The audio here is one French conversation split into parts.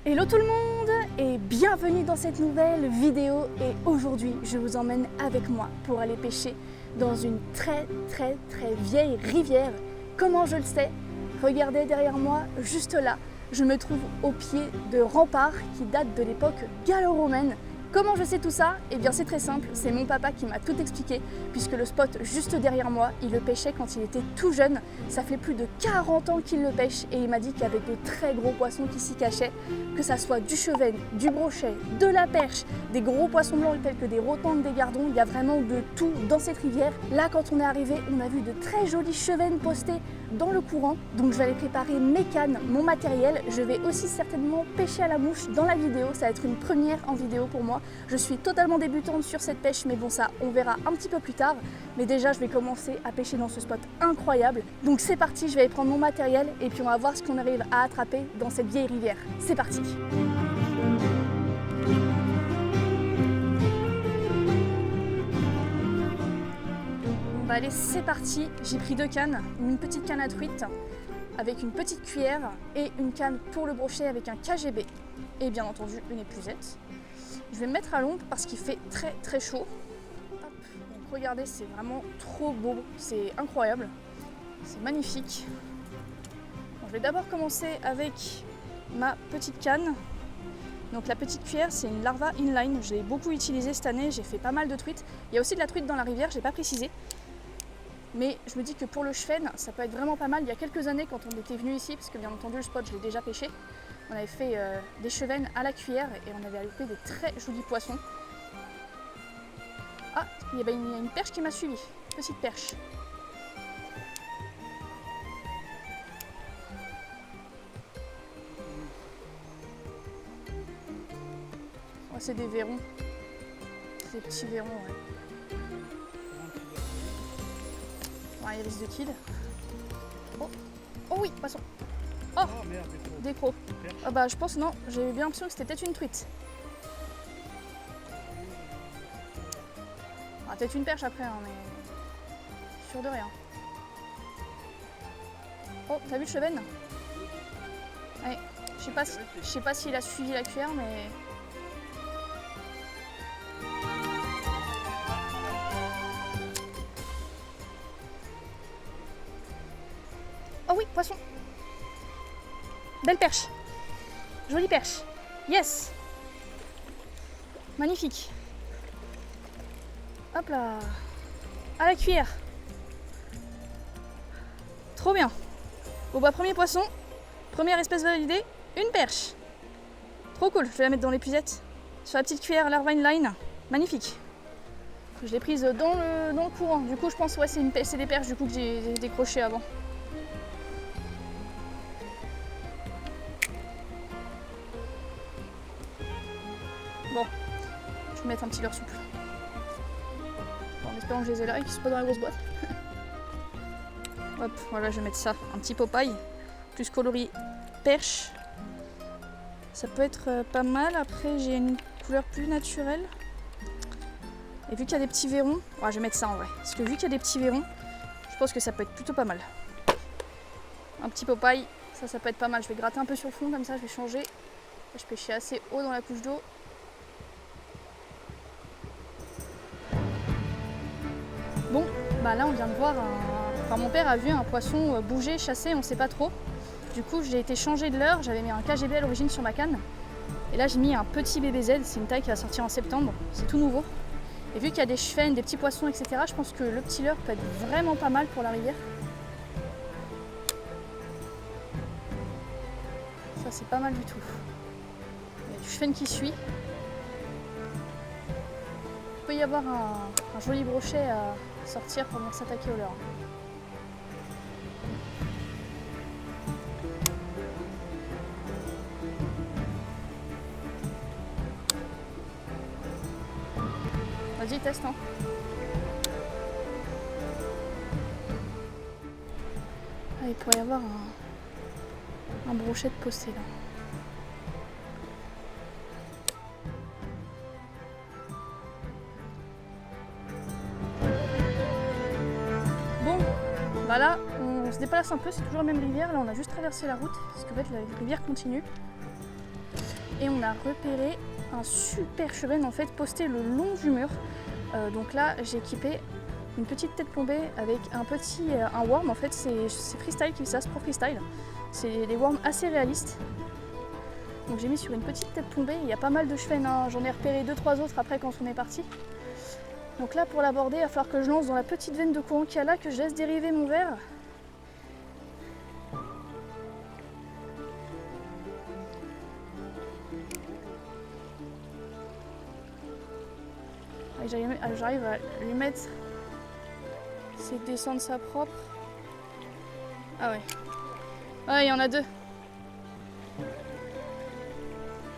Hello tout le monde et bienvenue dans cette nouvelle vidéo et aujourd'hui je vous emmène avec moi pour aller pêcher dans une très vieille rivière. Comment je le sais? Regardez derrière moi, juste là, je me trouve au pied de remparts qui datent de l'époque gallo-romaine. Comment je sais tout ça? Eh bien c'est très simple, c'est mon papa qui m'a tout expliqué puisque le spot juste derrière moi, il le pêchait quand il était tout jeune. Ça fait plus de 40 ans qu'il le pêche et il m'a dit qu'il y avait de très gros poissons qui s'y cachaient, que ça soit du chevenne, du brochet, de la perche, des gros poissons blancs tels que des rotangs, des gardons, il y a vraiment de tout dans cette rivière. Là quand on est arrivé, on a vu de très jolies chevennes postées dans le courant, donc je vais aller préparer mes cannes, mon matériel. Je vais aussi certainement pêcher à la mouche dans la vidéo, ça va être une première en vidéo pour moi. Je suis totalement débutante sur cette pêche, mais bon ça on verra un petit peu plus tard. Mais déjà je vais commencer à pêcher dans ce spot incroyable. Donc c'est parti, je vais aller prendre mon matériel et puis on va voir ce qu'on arrive à attraper dans cette vieille rivière. C'est parti! Bon, allez, c'est parti, j'ai pris deux cannes, une petite canne à truite avec une petite cuillère et une canne pour le brochet avec un KGB et bien entendu une épuisette. Je vais me mettre à l'ombre parce qu'il fait très chaud. Hop. Donc regardez, c'est vraiment trop beau, c'est incroyable, c'est magnifique. Bon, je vais d'abord commencer avec ma petite canne. Donc la petite cuillère, c'est une Larva Inline, je l'ai beaucoup utilisée cette année, j'ai fait pas mal de truites. Il y a aussi de la truite dans la rivière, j'ai pas précisé. Mais je me dis que pour le chevenne, ça peut être vraiment pas mal. Il y a quelques années, quand on était venu ici, parce que bien entendu le spot, je l'ai déjà pêché, on avait fait des chevennes à la cuillère et on avait loupé des très jolis poissons. Ah, il y a une perche qui m'a suivi, petite perche. Oh, c'est des verrons, c'est des petits verrons, ouais. Ouais, il risque de kill. Oh, oh oui, poisson. Oh, des crocs. Ah bah je pense non, j'ai bien l'impression que c'était peut-être une truite. Ah, peut-être une perche après, hein, mais sûr de rien. Oh, t'as vu le chevenne? Ouais, je sais pas s'il a suivi la cuillère, mais... Oh oui, poisson. Belle perche. Jolie perche. Yes. Magnifique. Hop là. À la cuillère. Trop bien. Bon bah premier poisson. Première espèce validée. Une perche. Trop cool. Je vais la mettre dans l'épuisette. Sur la petite cuillère Larva Inline. Magnifique. Je l'ai prise dans le courant. Du coup je pense ouais c'est des perches du coup que j'ai décroché avant. Bon, je vais mettre un petit leurre souple. En espérant que je les ai là et qu'ils ne sont pas dans la grosse boîte. Hop, voilà, je vais mettre ça. Un petit Popeye, plus coloris perche. Ça peut être pas mal. Après, j'ai une couleur plus naturelle. Et vu qu'il y a des petits verrons, ouais, je vais mettre ça en vrai. Parce que vu qu'il y a des petits verrons, je pense que ça peut être plutôt pas mal. Un petit Popeye, ça peut être pas mal. Je vais gratter un peu sur le fond, comme ça, je vais changer. Je pêchais assez haut dans la couche d'eau. Bon, bah là on vient de voir, enfin mon père a vu un poisson bouger, chasser, on sait pas trop. Du coup j'ai été changer de leurre, j'avais mis un KGB à l'origine sur ma canne. Et là j'ai mis un petit BBZ, c'est une taille qui va sortir en septembre, c'est tout nouveau. Et vu qu'il y a des chevennes, des petits poissons, etc., je pense que le petit leurre peut être vraiment pas mal pour la rivière. Ça c'est pas mal du tout. Il y a du chevenne qui suit. Il peut y avoir un joli brochet à sortir pour venir s'attaquer au leurre. Vas-y, teste. Hein. Ah, il pourrait y avoir un brochet de posté là. Bah là, on se déplace un peu, c'est toujours la même rivière. Là, on a juste traversé la route, parce qu'en fait, la rivière continue. et on a repéré un super cheven en fait posté le long du mur. Donc là j'ai équipé une petite tête plombée avec un worm en fait, c'est Freestyle qui fait ça, c'est Pro Freestyle. C'est des worms assez réalistes. Donc j'ai mis sur une petite tête plombée, il y a pas mal de chevens, hein. J'en ai repéré 2-3 autres après quand on est parti. Donc là pour l'aborder, il va falloir que je lance dans la petite veine de courant qu'il y a là, que je laisse dériver mon verre. J'arrive à lui mettre ses descentes sa propre. Ah ouais. Ouais, il y en a deux.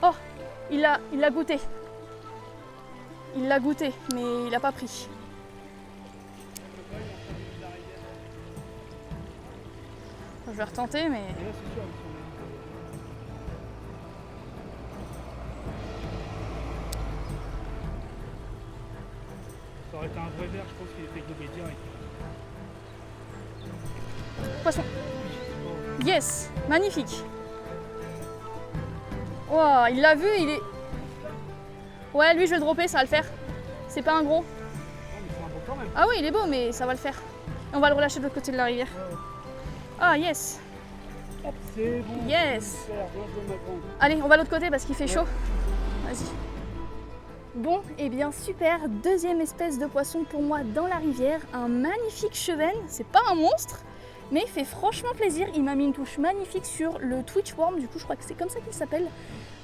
Oh, il l'a goûté. Il l'a goûté, mais il n'a pas pris. Je vais retenter, mais... Ça aurait été un vrai verre, je pense qu'il était gobé direct. Poisson. Yes, magnifique. Wow, il l'a vu, il est... Ouais, lui je vais le dropper, ça va le faire. C'est pas un gros. Ah oui, il est beau, mais ça va le faire. Et on va le relâcher de l'autre côté de la rivière. Ah yes. C'est bon. Yes. Allez, on va de l'autre côté parce qu'il fait chaud. Vas-y. Bon, et bien super, deuxième espèce de poisson pour moi dans la rivière. Un magnifique cheven, c'est pas un monstre, mais il fait franchement plaisir. Il m'a mis une touche magnifique sur le Twitch Worm, du coup je crois que c'est comme ça qu'il s'appelle.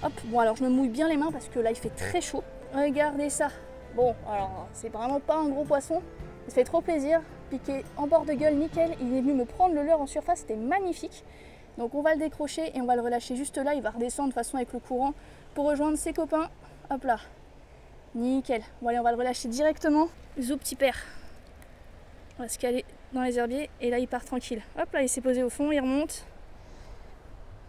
Hop, bon alors je me mouille bien les mains parce que là il fait très chaud. Regardez ça. Bon, alors c'est vraiment pas un gros poisson, il fait trop plaisir. Piqué en bord de gueule, nickel. Il est venu me prendre le leurre en surface, c'était magnifique. Donc on va le décrocher et on va le relâcher juste là. Il va redescendre de façon avec le courant pour rejoindre ses copains. Hop là. Nickel. Bon allez, on va le relâcher directement. Zou petit père. On va se caler dans les herbiers et là il part tranquille. Hop là, il s'est posé au fond, il remonte.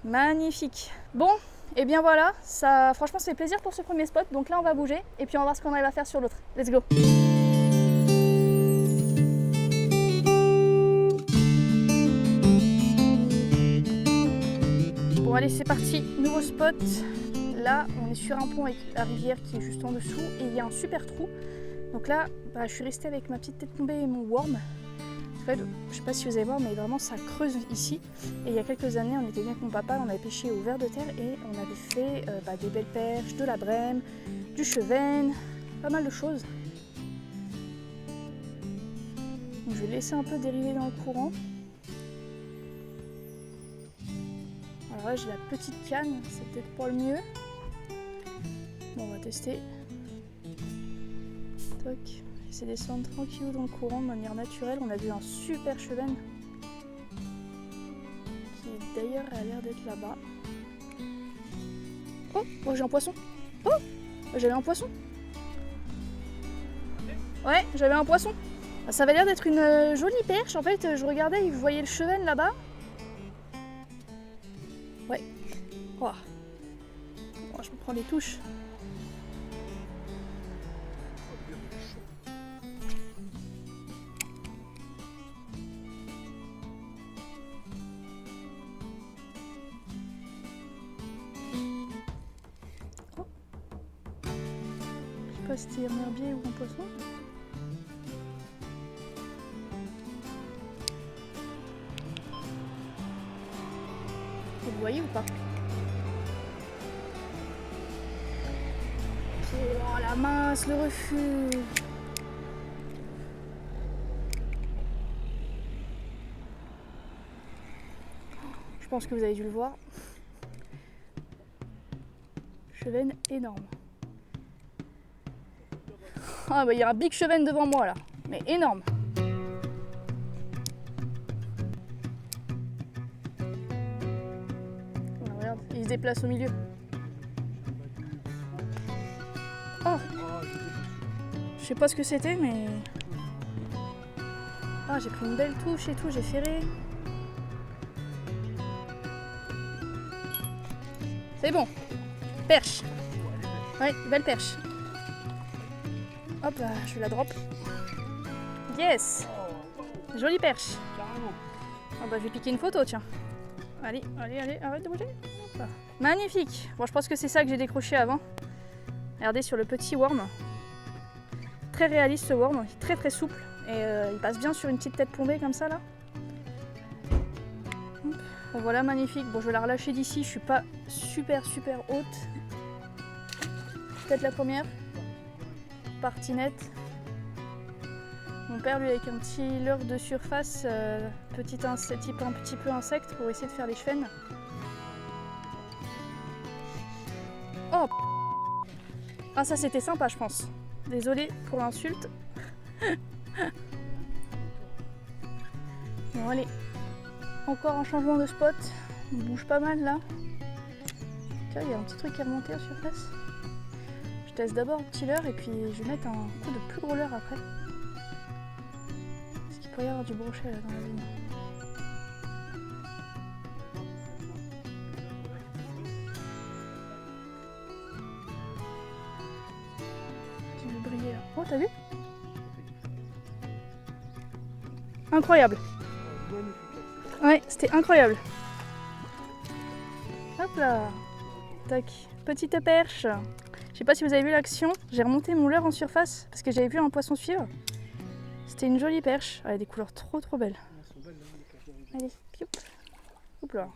Magnifique. Bon, et bien voilà, ça franchement ça fait plaisir pour ce premier spot. Donc là on va bouger et puis on va voir ce qu'on arrive à faire sur l'autre. Let's go. Bon allez, c'est parti, nouveau spot. Là on est sur un pont avec la rivière qui est juste en dessous et il y a un super trou. Donc là je suis restée avec ma petite tête tombée et mon worm. En fait, je sais pas si vous allez voir, mais vraiment ça creuse ici. Et il y a quelques années on était venu avec mon papa, on avait pêché au ver de terre et on avait fait des belles perches, de la brème, du cheven, pas mal de choses. Donc, je vais laisser un peu dériver dans le courant. Alors là j'ai la petite canne, c'est peut-être pas le mieux. Bon, on va tester. Toc, laisser descendre tranquillou dans le courant de manière naturelle. On a vu un super cheven qui d'ailleurs a l'air d'être là-bas. Oh, oh j'ai un poisson. Oh, j'avais un poisson. Ouais, j'avais un poisson. Ça avait l'air d'être une jolie perche. En fait, je regardais et je voyais le cheven là-bas. Ouais. Oh. Bon, je me prends des touches. Oh. Je sais pas si c'était un herbier ou un poisson. Vous voyez ou pas? Oh la mince, le refus. Je pense que vous avez dû le voir. Cheven énorme. Ah bah il y a un big cheven devant moi là, mais énorme. Regarde, il se déplace au milieu. Oh, je sais pas ce que c'était, mais... Ah, j'ai pris une belle touche et tout, j'ai ferré. C'est bon. Perche. Ouais, belle perche. Hop là, je vais la drop. Yes. Jolie perche. Ah bah je vais piquer une photo, tiens. Allez, allez, allez, arrête de bouger. Magnifique. Bon, je pense que c'est ça que j'ai décroché avant. Regardez sur le petit worm. Très réaliste ce worm, il est très très souple. Et il passe bien sur une petite tête plombée comme ça là. Bon, voilà, magnifique. Bon, je vais la relâcher d'ici, je suis pas super haute. Peut-être la première. Partie nette. Mon père, lui, avec un petit leurre de surface, type un petit peu insecte pour essayer de faire les chevens. Oh! Ah, ça c'était sympa, je pense. Désolée pour l'insulte. Bon, allez. Encore un changement de spot. On bouge pas mal là. Tiens, il y a un petit truc qui est remonté en surface. Je teste d'abord un petit leurre et puis je vais mettre un coup de plus gros leurre après. Est-ce qu'il pourrait y avoir du brochet là dans la ligne? Tu veux briller là. Oh, t'as vu? Incroyable. Ouais, c'était incroyable. Hop là. Tac. Petite perche. Je sais pas si vous avez vu l'action. J'ai remonté mon leurre en surface parce que j'avais vu un poisson suivre. C'était une jolie perche. Elle a des couleurs trop belles. Allez, pioup. Hop là.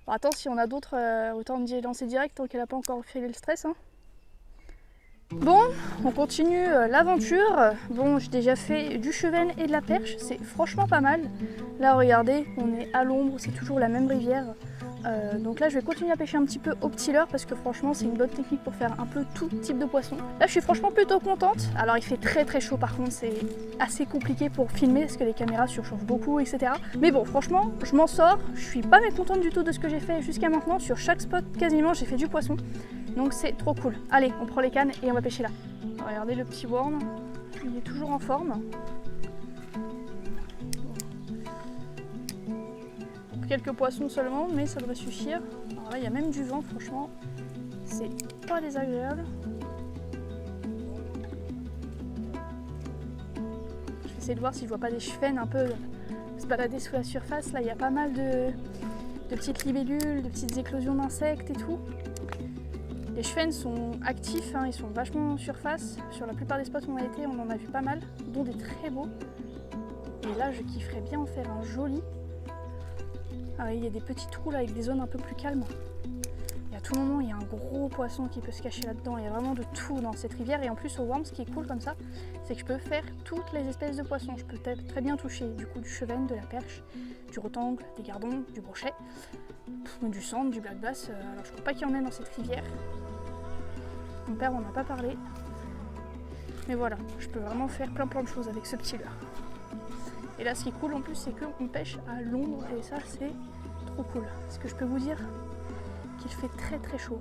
Bon, attends, si on a d'autres, autant me lancer direct tant qu'elle n'a pas encore fait le stress. Hein. Bon, on continue l'aventure. Bon, j'ai déjà fait du cheven et de la perche, c'est franchement pas mal. Là, regardez, on est à l'ombre, c'est toujours la même rivière. Donc là, je vais continuer à pêcher un petit peu au petit leurre parce que franchement, c'est une bonne technique pour faire un peu tout type de poisson. Là, je suis franchement plutôt contente. Alors, il fait très chaud par contre, c'est assez compliqué pour filmer parce que les caméras surchauffent beaucoup, etc. Mais bon, franchement, je m'en sors. Je suis pas mécontente du tout de ce que j'ai fait jusqu'à maintenant. Sur chaque spot, quasiment, j'ai fait du poisson. Donc c'est trop cool. Allez, on prend les cannes et on va pêcher là. Regardez le petit worm, il est toujours en forme. Pour quelques poissons seulement, mais ça devrait suffire. Alors là, il y a même du vent, franchement, c'est pas désagréable. Je vais essayer de voir si je vois pas des chevens un peu se balader sous la surface. Là, il y a pas mal de petites libellules, de petites éclosions d'insectes et tout. Les chevens sont actifs, hein, ils sont vachement en surface. Sur la plupart des spots où on a été, on en a vu pas mal, dont des très beaux. Et là, je kifferais bien en faire un joli. Ah, il y a des petits trous là avec des zones un peu plus calmes. Et à tout moment, il y a un gros poisson qui peut se cacher là-dedans. Il y a vraiment de tout dans cette rivière. Et en plus, au worm, ce qui est cool comme ça, c'est que je peux faire toutes les espèces de poissons. Je peux très bien toucher du coup du cheven, de la perche, du rotangle, des gardons, du brochet, du sand, du black bass. Alors, je ne crois pas qu'il y en ait dans cette rivière. Mon père on n'a pas parlé. Mais voilà, je peux vraiment faire plein de choses avec ce petit leurre. Et là, ce qui est cool en plus, c'est qu'on pêche à l'ombre. Et ça, c'est trop cool. Parce que je peux vous dire qu'il fait très chaud.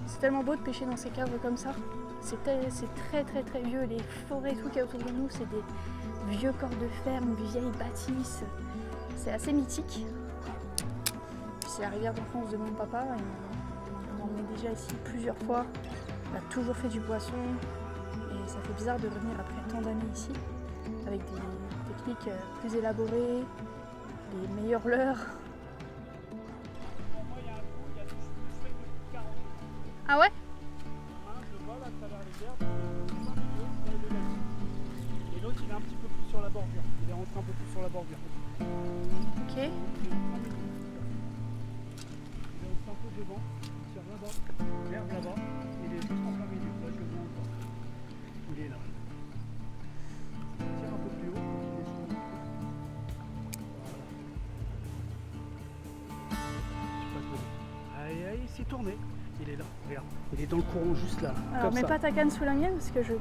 C'est tellement beau de pêcher dans ces caves comme ça. C'est très vieux, les forêts tout qu'il y a autour de nous, c'est des vieux corps de ferme, vieilles bâtisses. C'est assez mythique. C'est la rivière d'enfance de mon papa, il m'a emmené déjà ici plusieurs fois. Il a toujours fait du poisson et ça fait bizarre de revenir après tant d'années ici avec des techniques plus élaborées, des meilleurs leurres. Ah ouais? Et l'autre il est un petit peu plus sur la bordure. Il est rentré un peu plus sur la bordure. Ok. Il est resté un peu devant. Sur là-bas. L'herbe là-bas. Il est juste en plein milieu. Là je le vois encore. Il est là. Tire un peu plus haut. Il est sur Aïe, il s'est tourné. Il est là, regarde. Il est dans le courant juste là. Alors mets pas ta canne sous la mienne parce que Peut-être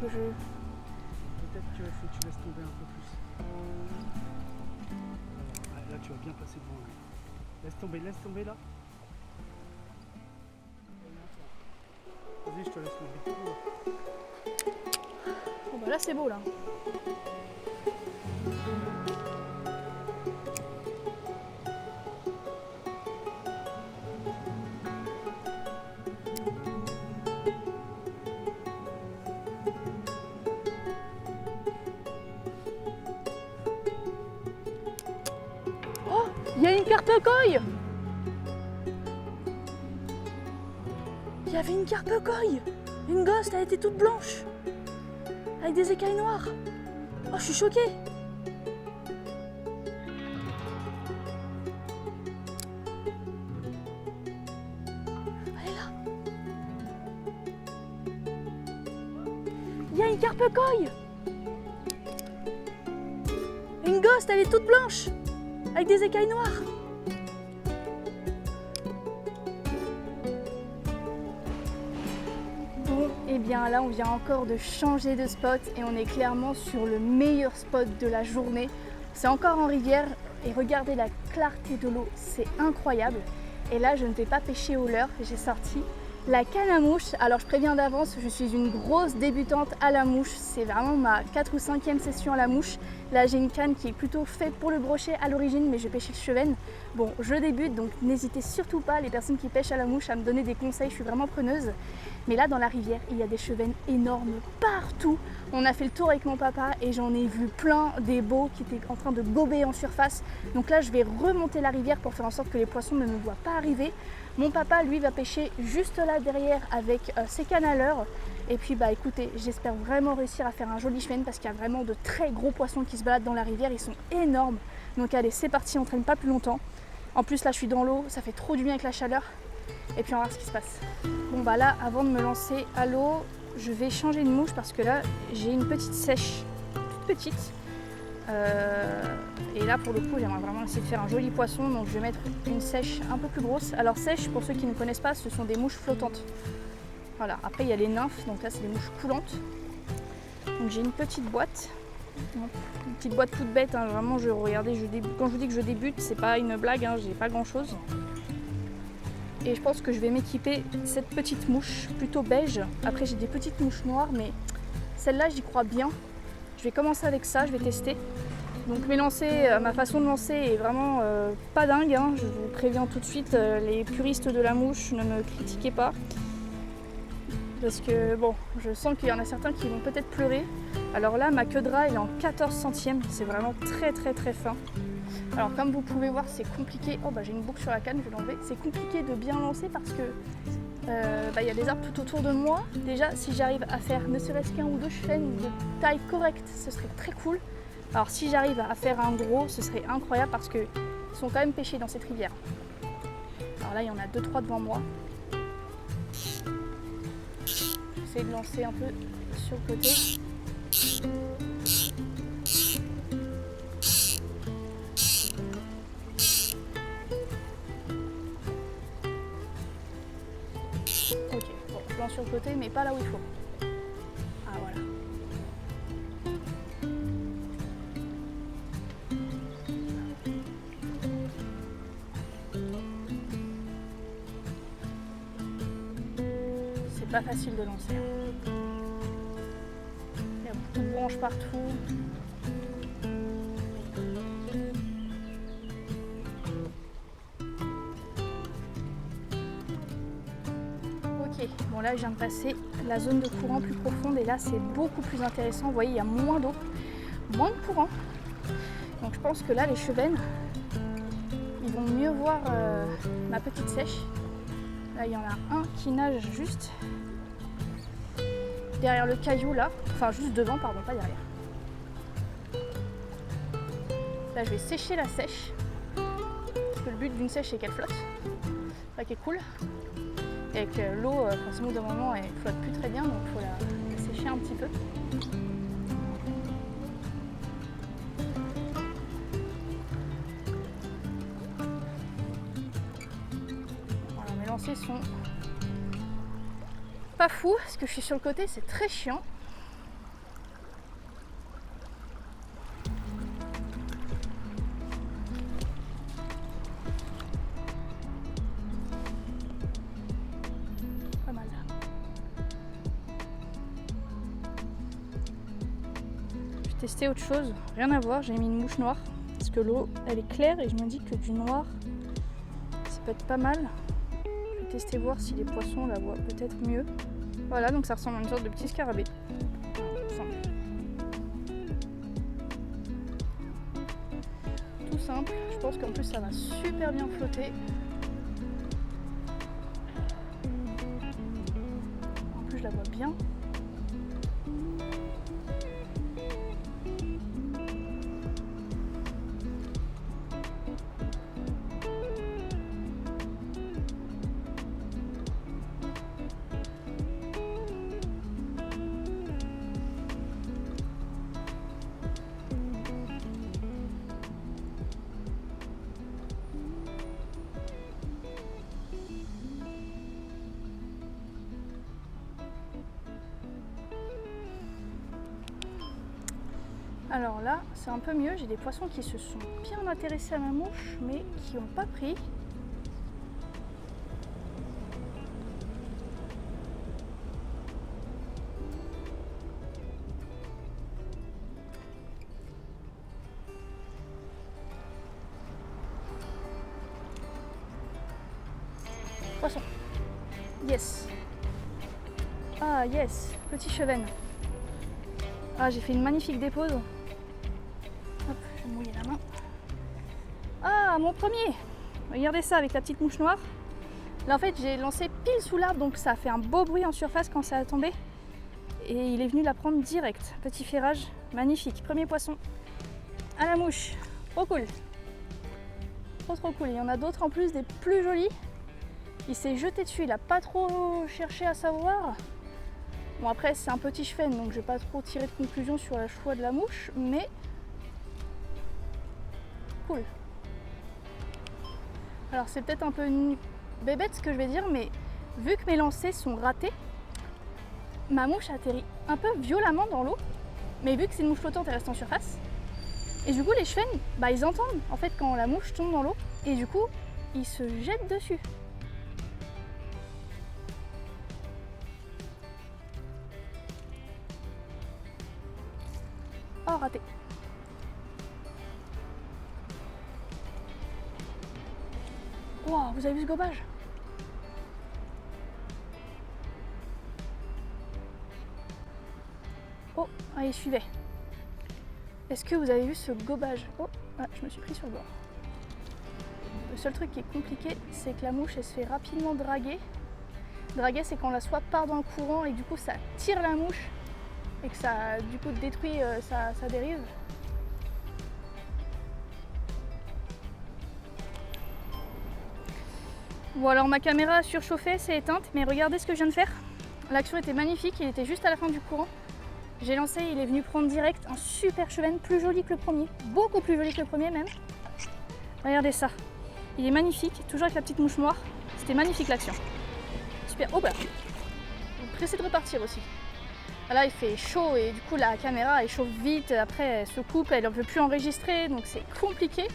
que tu laisses tomber un peu plus. Voilà. Là tu vas bien passer devant là. Laisse tomber là. Vas-y, je te laisse tomber. Bon bah là c'est beau là. Il y a une carpe coille. Il y avait une carpe coille. Une gosse, elle était toute blanche. Avec des écailles noires. Oh, je suis choquée. Elle est là. Il y a une carpe coille. Une gosse, elle est toute blanche. Avec des écailles noires. Bon, et bien là on vient encore de changer de spot et on est clairement sur le meilleur spot de la journée. C'est encore en rivière et regardez la clarté de l'eau, c'est incroyable. Et là je ne vais pas pêcher au leurre, j'ai sorti la canne à mouche. Alors je préviens d'avance, je suis une grosse débutante à la mouche, c'est vraiment ma 4e ou 5e session à la mouche. Là j'ai une canne qui est plutôt faite pour le brochet à l'origine, mais je pêche le chevenne. Bon, je débute, donc n'hésitez surtout pas, les personnes qui pêchent à la mouche, à me donner des conseils, je suis vraiment preneuse. Mais là dans la rivière, il y a des chevennes énormes partout. On a fait le tour avec mon papa et j'en ai vu plein des beaux qui étaient en train de gober en surface. Donc là je vais remonter la rivière pour faire en sorte que les poissons ne me voient pas arriver. Mon papa lui va pêcher juste là derrière avec ses cannes à leurre. Et puis bah écoutez, j'espère vraiment réussir à faire un joli chevenne parce qu'il y a vraiment de très gros poissons qui se baladent dans la rivière, ils sont énormes. Donc allez, c'est parti, on traîne pas plus longtemps. En plus là je suis dans l'eau, ça fait trop du bien avec la chaleur. Et puis on va voir ce qui se passe. Bon bah là, avant de me lancer à l'eau, je vais changer de mouche parce que là j'ai une petite sèche, toute petite. Et là pour le coup j'aimerais vraiment essayer de faire un joli poisson, donc je vais mettre une sèche un peu plus grosse. Alors sèche, pour ceux qui ne connaissent pas, ce sont des mouches flottantes. Voilà, après il y a les nymphes, donc là c'est des mouches coulantes. Donc j'ai une petite boîte, une petite boîte toute bête, hein. Vraiment regardez, quand je vous dis que je débute, c'est pas une blague, hein, j'ai pas grand chose. Et je pense que je vais m'équiper cette petite mouche plutôt beige. Après j'ai des petites mouches noires, mais celle-là j'y crois bien. Je vais commencer avec ça, je vais tester. Donc ma façon de lancer est vraiment pas dingue, hein. Je vous préviens tout de suite, les puristes de la mouche, ne me critiquez pas. Parce que bon, je sens qu'il y en a certains qui vont peut-être pleurer. Alors là, ma queue de rat elle est en 14 centièmes, c'est vraiment très très très fin. Alors comme vous pouvez voir, c'est compliqué. Oh bah j'ai une boucle sur la canne, je vais l'enlever. C'est compliqué de bien lancer parce que y a des arbres tout autour de moi. Déjà, si j'arrive à faire ne serait-ce qu'un ou deux chevennes de taille correcte, ce serait très cool. Alors si j'arrive à faire un gros, ce serait incroyable parce qu'ils sont quand même pêchés dans cette rivière. Alors là, il y en a 2-3 devant moi. J'essaie de lancer un peu sur le côté. Ok, bon, je lance sur le côté, mais pas là où il faut. Ah voilà. C'est pas facile de lancer. Il y a beaucoup de branches partout. Ok, bon là je viens de passer la zone de courant plus profonde et là c'est beaucoup plus intéressant. Vous voyez, il y a moins d'eau, moins de courant. Donc je pense que là les chevennes, ils vont mieux voir ma petite sèche. Là il y en a un qui nage juste derrière le caillou là, enfin juste devant, pardon, pas derrière. Là je vais sécher la sèche, parce que le but d'une sèche c'est qu'elle flotte, ça qui est cool. Et avec l'eau, forcément, d'un moment, elle ne flotte plus très bien, donc il faut la sécher un petit peu. Voilà, mes lancers sont pas fous, parce que je suis sur le côté, c'est très chiant. Tester autre chose, rien à voir, j'ai mis une mouche noire parce que l'eau elle est claire et je me dis que du noir ça peut être pas mal. Je vais tester voir si les poissons la voient peut-être mieux. Voilà, donc ça ressemble à une sorte de petit scarabée. tout simple. Je pense qu'en plus ça va super bien flotter. En plus je la vois bien. Alors là, c'est un peu mieux, j'ai des poissons qui se sont bien intéressés à ma mouche, mais qui n'ont pas pris. Poisson. Yes. Ah yes, petit chevenne. Ah, j'ai fait une magnifique dépose. Hop, je vais mouiller la main. Ah, mon premier! Regardez ça avec la petite mouche noire. Là, en fait, j'ai lancé pile sous l'arbre, donc ça a fait un beau bruit en surface quand ça a tombé. Et il est venu la prendre direct. Petit ferrage, magnifique. Premier poisson à la mouche. Trop cool. Trop cool. Il y en a d'autres en plus, des plus jolis. Il s'est jeté dessus, il n'a pas trop cherché à savoir. Bon, après, c'est un petit chevenne, donc je vais pas trop tirer de conclusion sur la choix de la mouche, mais cool. Alors, c'est peut-être un peu une bébête ce que je vais dire, mais vu que mes lancers sont ratés, ma mouche atterrit un peu violemment dans l'eau, mais vu que c'est une mouche flottante, elle reste en surface. Et du coup, les chevennes, bah, ils entendent en fait quand la mouche tombe dans l'eau, et du coup, ils se jettent dessus. Oh, raté. Wow, vous avez vu ce gobage? Oh, ah, il suivait. Est-ce que vous avez vu ce gobage? Oh, ah, je me suis pris sur le bord. Le seul truc qui est compliqué, c'est que la mouche, elle se fait rapidement draguer. Draguer, c'est quand la soie part dans le courant et du coup, ça tire la mouche et que ça, du coup, détruit sa dérive. Bon, alors ma caméra a surchauffé, c'est éteinte, mais regardez ce que je viens de faire. L'action était magnifique, il était juste à la fin du courant. J'ai lancé, il est venu prendre direct un super chevenne, plus joli que le premier, beaucoup plus joli que le premier même. Regardez ça, il est magnifique, toujours avec la petite mouche noire. C'était magnifique l'action. Super, oh bah, pressé de repartir aussi. Là il fait chaud et du coup la caméra elle chauffe vite, après elle se coupe, elle ne veut plus enregistrer, donc c'est compliqué.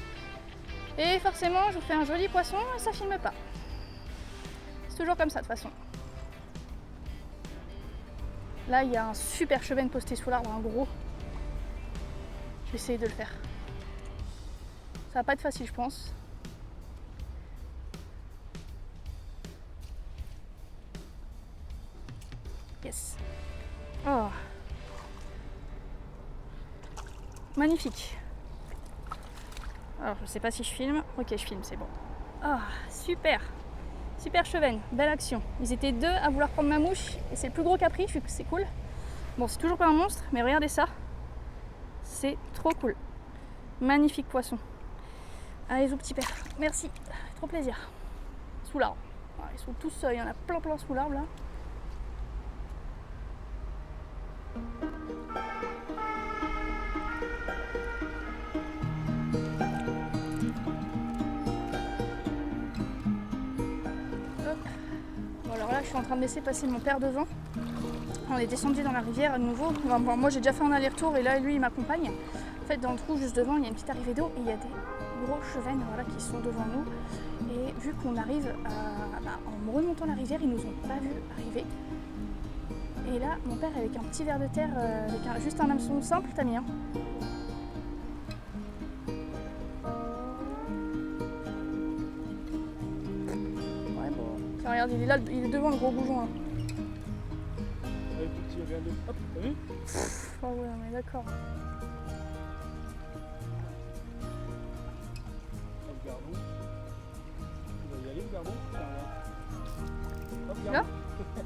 Et forcément je vous fais un joli poisson et ça filme pas. C'est toujours comme ça de toute façon. Là, il y a un super chevenne posté sous l'arbre, un gros. Je vais essayer de le faire. Ça va pas être facile, je pense. Yes. Oh. Magnifique. Alors, je sais pas si je filme. Ok, je filme, c'est bon. Ah, super. Super chevenne, belle action. Ils étaient deux à vouloir prendre ma mouche et c'est le plus gros qu'a pris, c'est cool. Bon, c'est toujours pas un monstre, mais regardez ça. C'est trop cool. Magnifique poisson. Allez, zou petit père. Merci. Trop plaisir. Sous l'arbre. Ils sont tous, il y en a plein sous l'arbre là. Je suis en train de laisser passer mon père devant. On est descendu dans la rivière à nouveau. Enfin, bon, moi j'ai déjà fait un aller-retour et là lui il m'accompagne. En fait dans le trou juste devant il y a une petite arrivée d'eau et il y a des gros chevennes voilà, qui sont devant nous. Et vu qu'on arrive en remontant la rivière, ils nous ont pas vu arriver. Et là mon père avec un petit ver de terre, avec juste un hameçon simple, t'as mis hein. Regarde, il est là, il est devant le gros goujon là. Avec le petit verre de... Hop, t'as vu? Oh ouais, on est d'accord. regarde. Hop, Là?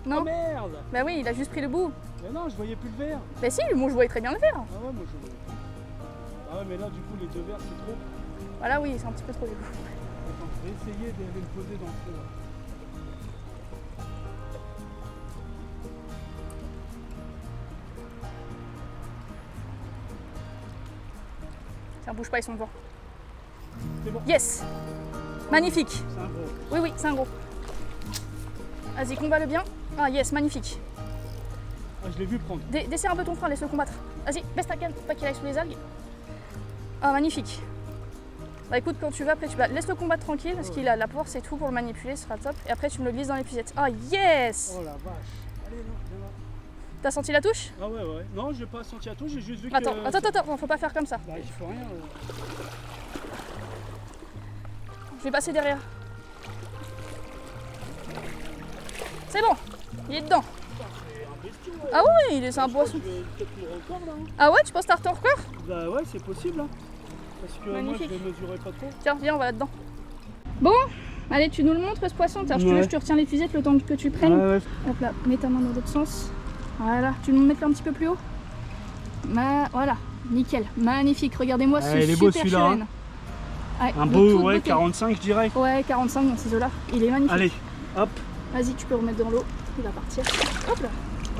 Non. Oh merde! Bah oui, il a juste pris le bout. Mais non, je voyais plus le vert. Bah si, moi je voyais très bien le vert. Ah ouais, moi je voyais. Ah ouais, mais là, du coup, les deux verts, c'est trop. Voilà, oui, c'est un petit peu trop du coup. Attends, je vais essayer de le poser dans le fond. Là. Tiens, bouge pas, ils sont devant. C'est bon. Yes! Magnifique! C'est un gros. Oui, oui, c'est un gros. Vas-y, combat-le bien. Ah yes, magnifique. Ah, je l'ai vu prendre. Desserre un peu ton frein, laisse-le combattre. Vas-y, baisse ta canne pour pas qu'il aille sous les algues. Ah, magnifique. Bah écoute, quand tu vas, après tu vas. Laisse-le combattre tranquille, parce qu'il a la force et tout pour le manipuler, ce sera top. Et après, tu me le glisses dans l'épuisette. Ah yes! Oh la vache. Allez, non, viens là. T'as senti la touche? Ah ouais, ouais. Non, je n'ai pas senti la touche, j'ai juste vu Attends, que... attends, faut pas faire comme ça. Bah, il faut rien. Je vais passer derrière. C'est bon, il est dedans. C'est un bestiau. Ah oui, c'est un poisson. Je vais peut-être le record là. Hein. Ah ouais, tu penses que t'as retenu encore? Bah ouais, c'est possible. Hein. Parce que Magnifique. moi, je ne mesurais pas trop. Tiens, viens, on va là-dedans. Bon, allez, tu nous le montres ce poisson. Tiens, je te retiens l'épuisette le temps que tu prennes. Ouais, ouais. Hop là, mets ta main dans l'autre sens. Voilà, tu veux me mettre là un petit peu plus haut? Voilà, nickel, magnifique. Regardez-moi ce il est super beau, celui-là, chérène. Ouais, Un de beau, toute ouais, beauté. 45 je dirais. Ouais, 45 dans ces eaux-là. Il est magnifique. Allez, hop. Vas-y, tu peux remettre dans l'eau. Il va partir. Hop là.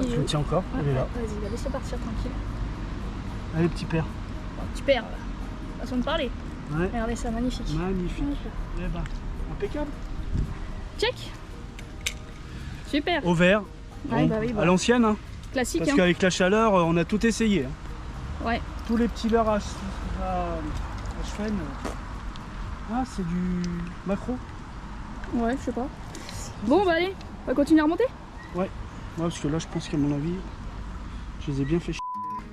Il est Je le où? tiens encore, Ouais, il est là. Vas-y, laisse-le partir tranquille. Allez, petit père. Tu perds, façon de parler. Ouais. Regardez ça, magnifique. Magnifique. Hop là. Eh ben, impeccable. Check. Super. Au vert. Ouais, Bon, bah oui, bah. à l'ancienne, hein. Classique, Parce hein. qu'avec la chaleur, on a tout essayé. Hein. Ouais. Tous les petits leurres à cheval. Ah, c'est du macro. Ouais, je sais pas. Bon, bah allez, on va continuer à remonter. Ouais, parce que là, je pense qu'à mon avis, je les ai bien fait chier.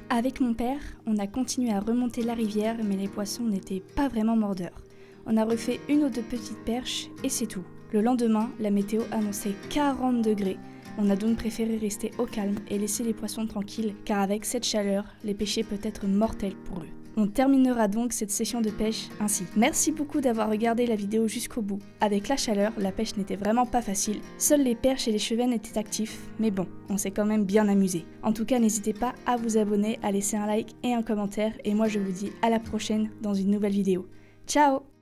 Avec mon père, on a continué à remonter la rivière, mais les poissons n'étaient pas vraiment mordeurs. On a refait une ou deux petites perches et c'est tout. Le lendemain, la météo annonçait 40 degrés. On a donc préféré rester au calme et laisser les poissons tranquilles, car avec cette chaleur, les pêchers peuvent être mortels pour eux. On terminera donc cette session de pêche ainsi. Merci beaucoup d'avoir regardé la vidéo jusqu'au bout. Avec la chaleur, la pêche n'était vraiment pas facile. Seules les perches et les chevennes étaient actifs, mais bon, on s'est quand même bien amusé. En tout cas, n'hésitez pas à vous abonner, à laisser un like et un commentaire, et moi je vous dis à la prochaine dans une nouvelle vidéo. Ciao!